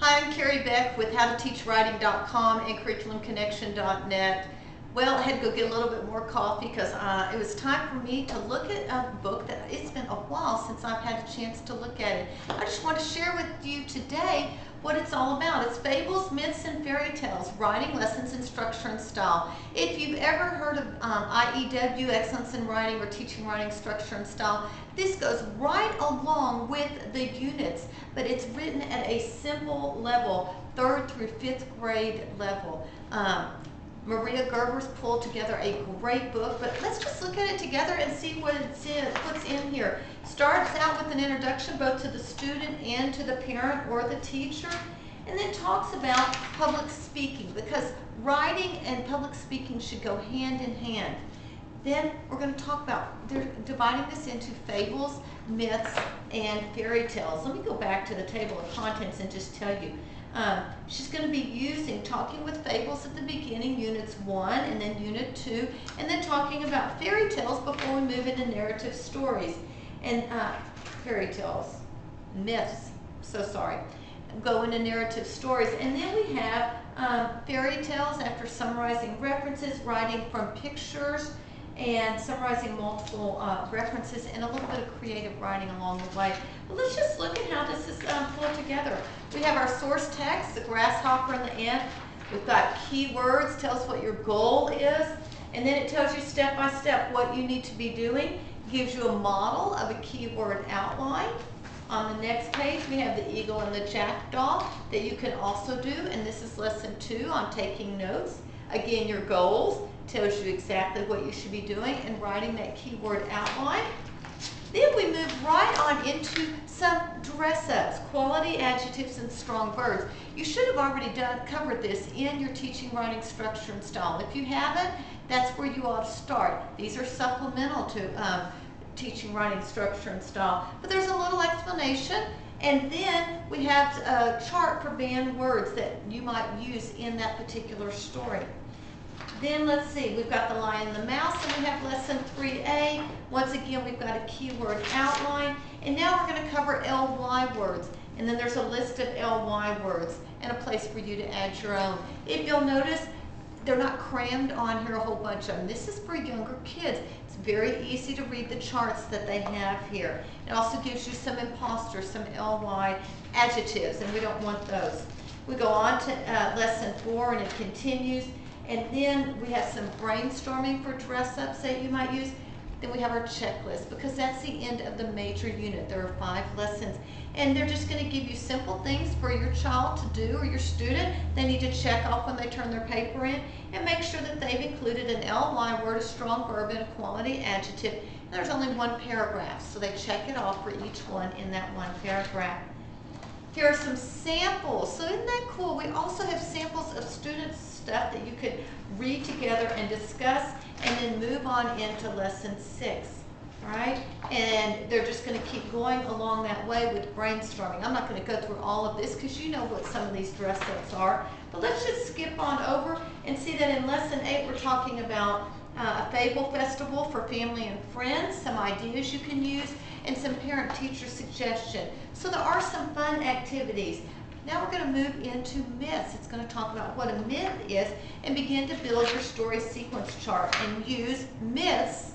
Hi, I'm Carrie Beck with howtoteachwriting.com and curriculumconnection.net. Well, I had to go get a little bit more coffee because it was time for me to look at a book that it's been a while since I've had a chance to look at it. I just want to share with you today what it's all about. It's Fables, Myths, and Fairy Tales, Writing Lessons in Structure and Style. If you've ever heard of IEW, Excellence in Writing, or Teaching Writing Structure and Style, this goes right along with the units, but it's written at a simple level, 3rd through 5th grade level. Maria Gerber's pulled together a great book, but let's just look at it together and see what's in here. Starts out with an introduction both to the student and to the parent or the teacher, and then talks about public speaking, because writing and public speaking should go hand in hand. Then we're going to talk about, they're dividing this into fables, myths, and fairy tales. Let me go back to the table of contents and just tell you. She's going to be talking with fables at the beginning, units 1 and then unit 2, and then talking about fairy tales before we move into narrative stories. And fairy tales, myths, go into narrative stories. And then we have fairy tales after summarizing references, writing from pictures, and summarizing multiple references, and a little bit of creative writing along the way. But let's just look at how this is pulled together. We have our source text, the grasshopper and the ant. We've got keywords, tells what your goal is, and then it tells you step by step what you need to be doing. Gives you a model of a keyword outline. On the next page, we have the eagle and the jackdaw that you can also do, and this is lesson 2 on taking notes. Again, your goals tells you exactly what you should be doing and writing that keyword outline. Then we move right on into some dress-ups, quality adjectives and strong verbs. You should have already covered this in your teaching, writing, structure, and style. If you haven't, that's where you ought to start. These are supplemental to teaching, writing, structure, and style. But there's a little explanation, and then we have a chart for banned words that you might use in that particular story. Then let's see, we've got the lion and the mouse, and we have lesson 3A. Once again, we've got a keyword outline, and now we're going to cover LY words. And then there's a list of LY words and a place for you to add your own. If you'll notice, they're not crammed on here, a whole bunch of them. This is for younger kids. It's very easy to read the charts that they have here. It also gives you some imposters, some LY adjectives, and we don't want those. We go on to lesson 4, and it continues. And then we have some brainstorming for dress-ups that you might use. Then we have our checklist, because that's the end of the major unit. There are 5 lessons, and they're just going to give you simple things for your child to do, or your student. They need to check off when they turn their paper in, and make sure that they've included an LY word, a strong verb, and a quality adjective. And there's only 1 paragraph, so they check it off for each one in that 1 paragraph. Here are some samples. So isn't that cool? We also have samples of students' stuff that you could read together and discuss, and then move on into lesson 6. All right? And they're just going to keep going along that way with brainstorming. I'm not going to go through all of this because you know what some of these dress-ups are. But let's just skip on over and see that in lesson 8 we're talking about a fable festival for family and friends, some ideas you can use, and some parent-teacher suggestion. So there are some fun activities. Now we're going to move into myths. It's going to talk about what a myth is and begin to build your story sequence chart and use myths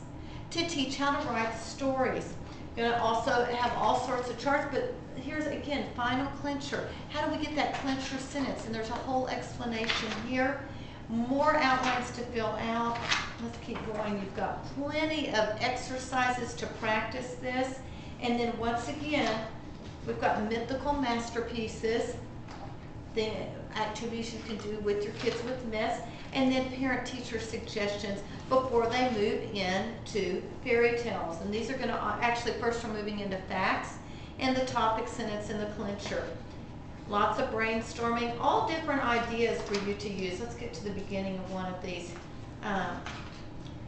to teach how to write stories. You're going to also have all sorts of charts, but here's again, final clincher. How do we get that clincher sentence? And there's a whole explanation here. More outlines to fill out. Let's keep going. You've got plenty of exercises to practice this. And then once again, we've got mythical masterpieces, the activities you can do with your kids with myths, and then parent-teacher suggestions before they move into fairy tales. And these are going to actually, first we're moving into facts and the topic sentence and the clincher. Lots of brainstorming, all different ideas for you to use. Let's get to the beginning of one of these.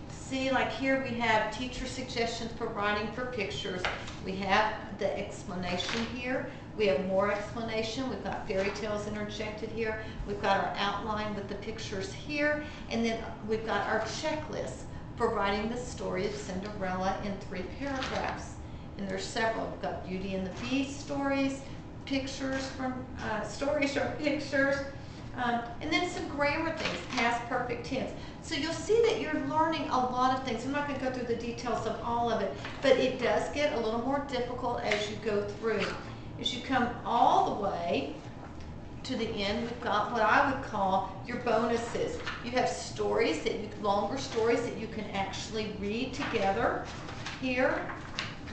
See, like here we have teacher suggestions for writing for pictures. We have the explanation here. We have more explanation. We've got fairy tales interjected here. We've got our outline with the pictures here. And then we've got our checklist for writing the story of Cinderella in 3 paragraphs. And there's several. We've got Beauty and the Beast stories, pictures from stories or pictures, and then some grammar things, past perfect tense. So you'll see that you're learning a lot of things. I'm not going to go through the details of all of it, but it does get a little more difficult as you go through. As you come all the way to the end, we've got what I would call your bonuses. You have stories longer stories that you can actually read together here.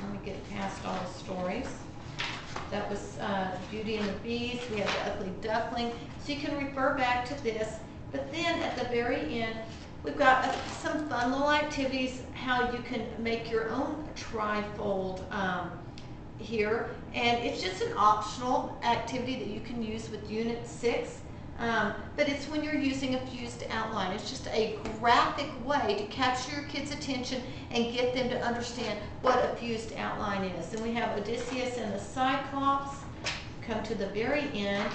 Let me get past all the stories. That was Beauty and the Beast. We have the Ugly Duckling. So you can refer back to this. But then at the very end, we've got some fun little activities, how you can make your own trifold here. And it's just an optional activity that you can use with Unit 6. But it's when you're using a fused outline. It's just a graphic way to capture your kids' attention and get them to understand what a fused outline is. And we have Odysseus and the Cyclops. Come to the very end.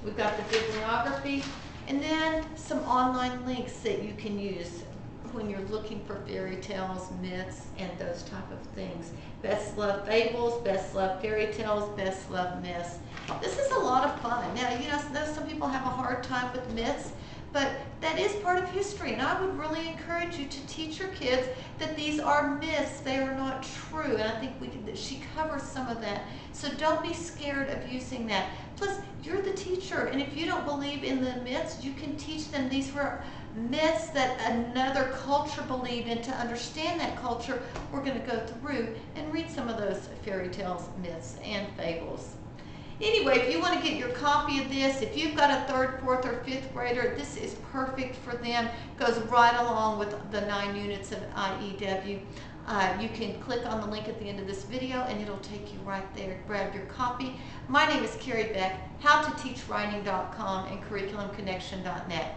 We've got the bibliography, and then some online links that you can use when you're looking for fairy tales, myths, and those type of things. Best loved fables, best loved fairy tales, best loved myths. This is a lot of fun. Now, you know some people have a hard time with myths, but that is part of history, and I would really encourage you to teach your kids that these are myths. They are not true, and I think she covers some of that. So don't be scared of using that. Plus, you're the teacher, and if you don't believe in the myths, you can teach them these were myths that another culture believed in. To understand that culture, we're going to go through and read some of those fairy tales, myths, and fables. Anyway, if you want to get your copy of this, if you've got a 3rd, 4th, or 5th grader, this is perfect for them. Goes right along with the 9 units of IEW. You can click on the link at the end of this video and it'll take you right there. Grab your copy. My name is Carrie Beck, howtoteachwriting.com and curriculumconnection.net.